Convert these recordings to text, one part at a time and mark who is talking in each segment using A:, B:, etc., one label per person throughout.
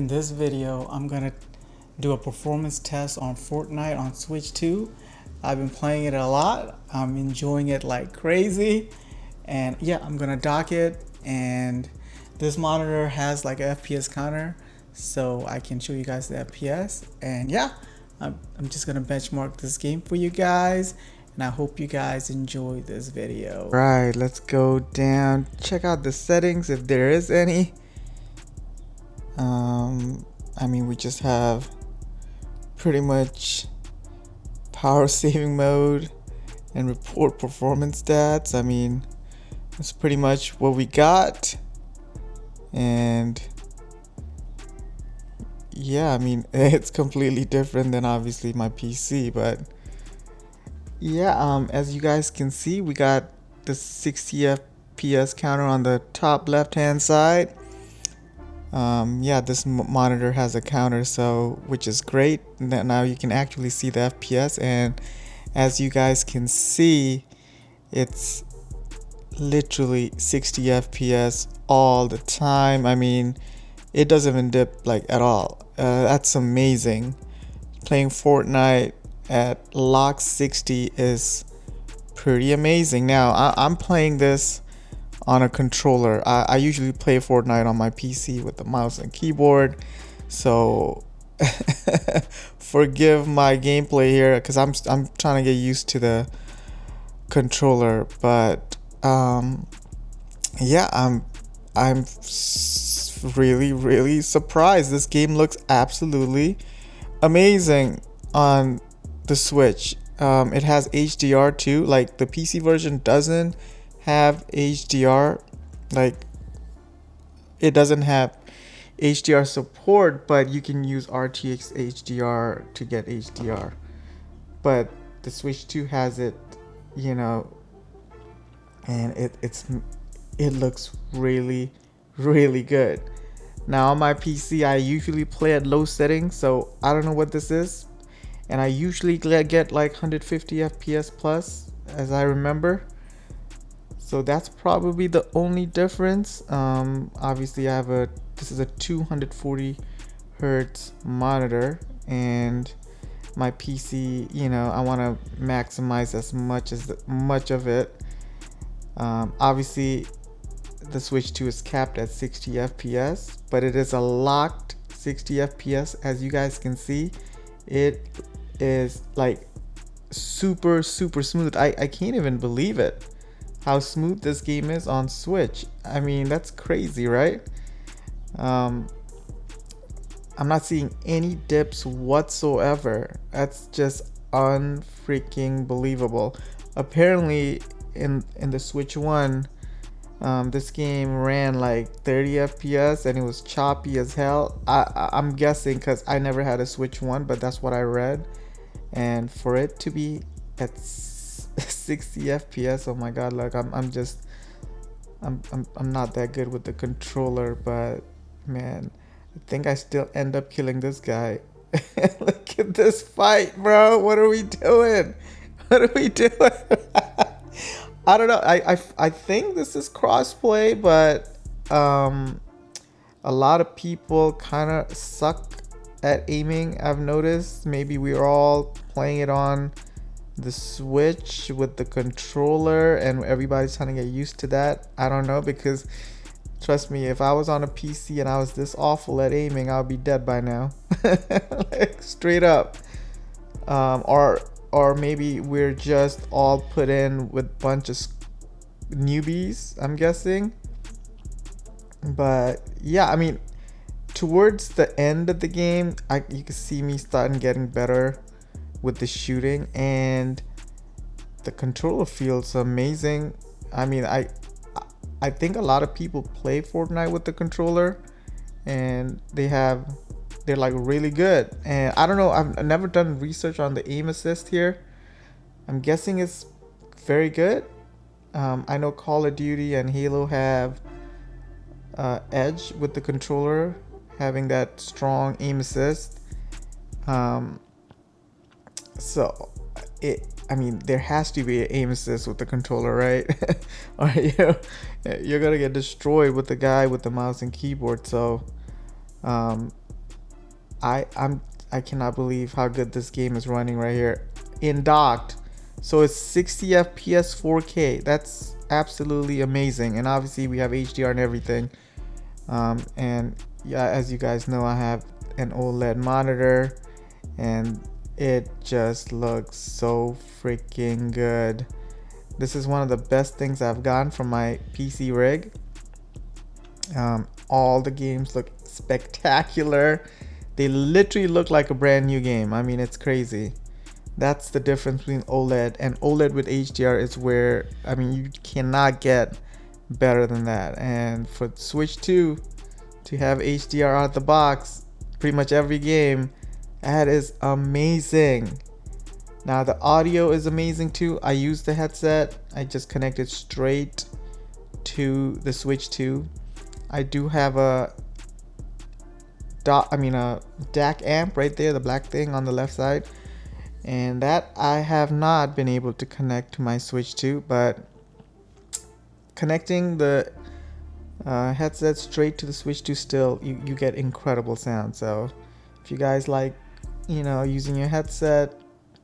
A: In this video, I'm gonna do a performance test on Fortnite on Switch 2. I've been playing it a lot. I'm enjoying it like crazy. And yeah, I'm gonna dock it. And this monitor has like a FPS counter, so I can show you guys the FPS. And yeah, I'm just gonna benchmark this game for you guys. And I hope you guys enjoy this video. Right, let's go down, check out the settings if there is any. We just have pretty much power saving mode and report performance stats. That's pretty much what we got. And yeah, it's completely different than obviously my PC, but yeah, as you guys can see, we got the 60 FPS counter on the top left hand side. Yeah, this monitor has a counter, so which is great. Now you can actually see the FPS, and as you guys can see, it's literally 60 FPS all the time. It doesn't even dip like at all. That's amazing. Playing Fortnite at lock 60 is pretty amazing. Now I'm playing this on a controller. I usually play Fortnite on my PC with the mouse and keyboard, so forgive my gameplay here because I'm trying to get used to the controller. But yeah, I'm really surprised. This game looks absolutely amazing on the Switch. It has HDR too. Like, the PC version doesn't have HDR. Like, it doesn't have HDR support, but you can use RTX HDR to get HDR. But the Switch 2 has it, and it looks really good. Now on my PC, I usually play at low settings, so I don't know what this is, and I usually get like 150 FPS plus, as I remember. So that's probably the only difference. Obviously this is a 240 hertz monitor, and my PC, I want to maximize as much of it. Obviously the Switch 2 is capped at 60 FPS, but it is a locked 60 FPS. As you guys can see, it is like super smooth. I can't even believe it, how smooth this game is on Switch. That's crazy, right? I'm not seeing any dips whatsoever. That's just unfreaking believable. Apparently in the Switch 1, this game ran like 30 FPS and it was choppy as hell. I'm guessing because I never had a Switch 1, but that's what I read. And for it to be at 60 FPS, oh my god, like I'm not that good with the controller, but man, I think I still end up killing this guy. Look at this fight, bro. What are we doing? I don't know. I think this is crossplay, but a lot of people kind of suck at aiming, I've noticed. Maybe we're all playing it on the Switch with the controller and everybody's trying to get used to that. I don't know, because trust me, if I was on a PC and I was this awful at aiming, I'll be dead by now. Like, straight up. Or maybe we're just all put in with bunch of newbies, I'm guessing. But yeah, towards the end of the game, you can see me starting getting better with the shooting, and the controller feels amazing. I think a lot of people play Fortnite with the controller, and they're like really good. And I don't know, I've never done research on the aim assist here. I'm guessing it's very good. I know Call of Duty and Halo have edge with the controller, having that strong aim assist. So there has to be an aim assist with the controller, right? Or you're gonna get destroyed with the guy with the mouse and keyboard. So I cannot believe how good this game is running right here in docked. So it's 60 FPS 4K. That's absolutely amazing. And obviously we have HDR and everything. And yeah, as you guys know, I have an OLED monitor, and it just looks so freaking good. This is one of the best things I've gotten from my PC rig. All the games look spectacular. They literally look like a brand new game. I mean, it's crazy. That's the difference between OLED and OLED with HDR is where, I mean, you cannot get better than that. And for Switch 2 to have HDR out the box, pretty much every game, that is amazing. Now the audio is amazing too. I use the headset. I just connected straight to the Switch 2. I do have a DAC amp right there, the black thing on the left side, and that I have not been able to connect to my Switch 2, but connecting the headset straight to the Switch 2 still, you get incredible sound. So if you guys like, using your headset,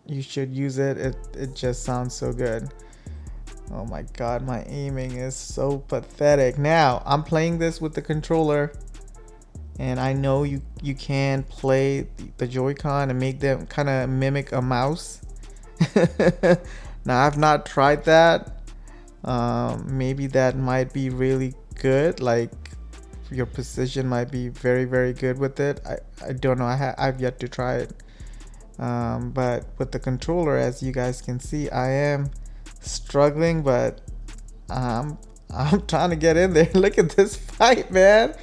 A: you should use it. It just sounds so good. Oh my god, my aiming is so pathetic. Now I'm playing this with the controller, and I know you can play the Joy-Con and make them kind of mimic a mouse. Now I've not tried that. Maybe that might be really good, like your precision might be very, very good with it. I don't know. I've yet to try it. But with the controller, as you guys can see, I am struggling, but I'm trying to get in there. Look at this fight, man.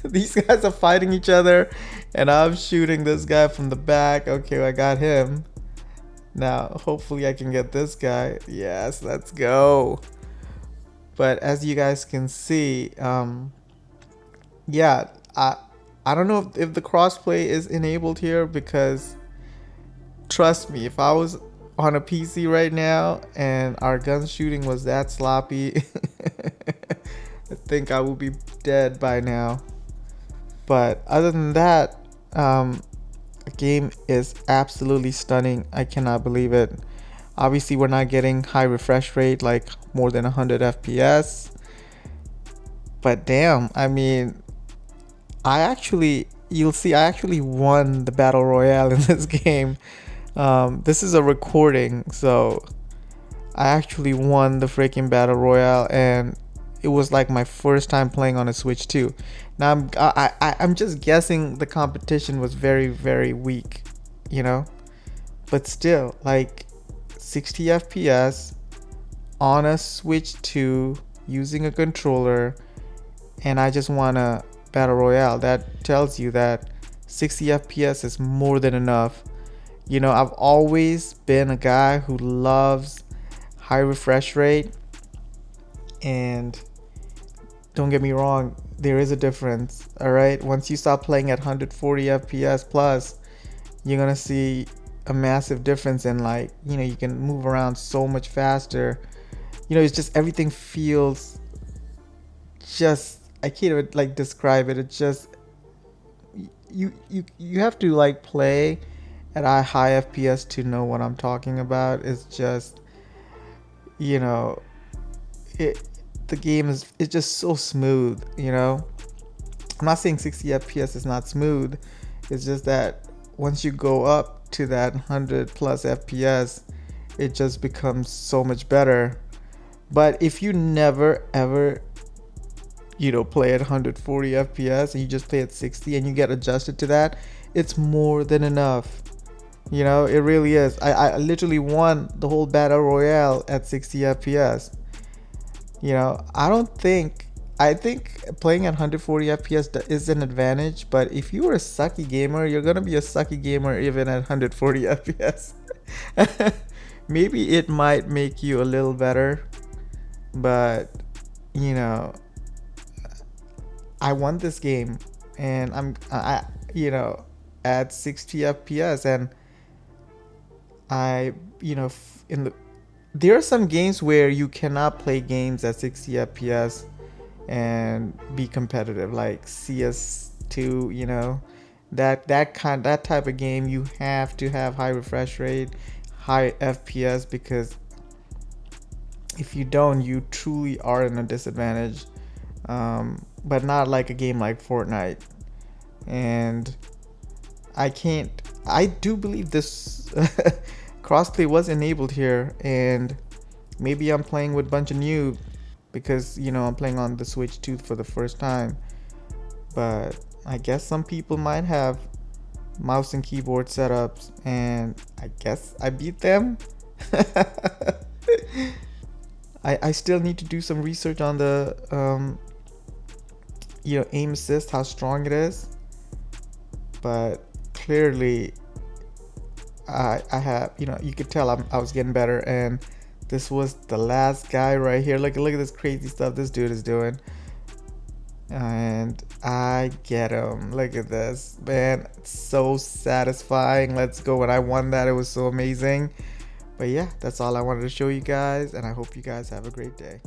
A: These guys are fighting each other, and I'm shooting this guy from the back. Okay, I got him. Now hopefully I can get this guy. Yes, let's go. But as you guys can see, yeah, I don't know if the crossplay is enabled here, because trust me, if I was on a PC right now and our gun shooting was that sloppy, I think I would be dead by now. But other than that, the game is absolutely stunning. I cannot believe it. Obviously, we're not getting high refresh rate, like more than 100 FPS. But damn, I mean, you'll see, I actually won the battle royale in this game. This is a recording, so I actually won the freaking battle royale, and it was like my first time playing on a Switch 2. Now I'm just guessing the competition was very, very weak, but still, like 60 FPS on a Switch 2 using a controller, and I just won a battle royale. That tells you that 60 FPS is more than enough. I've always been a guy who loves high refresh rate, and don't get me wrong, there is a difference. All right, once you start playing at 140 FPS plus, you're gonna see a massive difference in, like, you can move around so much faster. It's just, everything feels just, I can't even like describe it. It's just, you have to like play at a high FPS to know what I'm talking about. It's just, it the game is just so smooth. I'm not saying 60 FPS is not smooth. It's just that once you go up to that 100 plus FPS, it just becomes so much better. But if you never ever play at 140 FPS and you just play at 60 and you get adjusted to that, it's more than enough. It really is. I literally won the whole battle royale at 60 FPS. I think playing at 140 FPS is an advantage, but if you are a sucky gamer, you're gonna be a sucky gamer even at 140 FPS. Maybe it might make you a little better, but I won this game, and I at 60 FPS, and there are some games where you cannot play games at 60 FPS and be competitive, like CS2, That type of game, you have to have high refresh rate, high FPS, because if you don't, you truly are in a disadvantage. But not like a game like Fortnite. And I can't. I do believe this crossplay was enabled here, and maybe I'm playing with a bunch of new because I'm playing on the Switch 2 for the first time. But I guess some people might have mouse and keyboard setups, and I guess I beat them. I still need to do some research on the aim assist, how strong it is. But clearly, I have, you could tell I was getting better, and this was the last guy right here. Look at this crazy stuff this dude is doing, and I get him. Look at this, man. It's so satisfying. Let's go. When I won that, it was so amazing. But yeah, that's all I wanted to show you guys, and I hope you guys have a great day.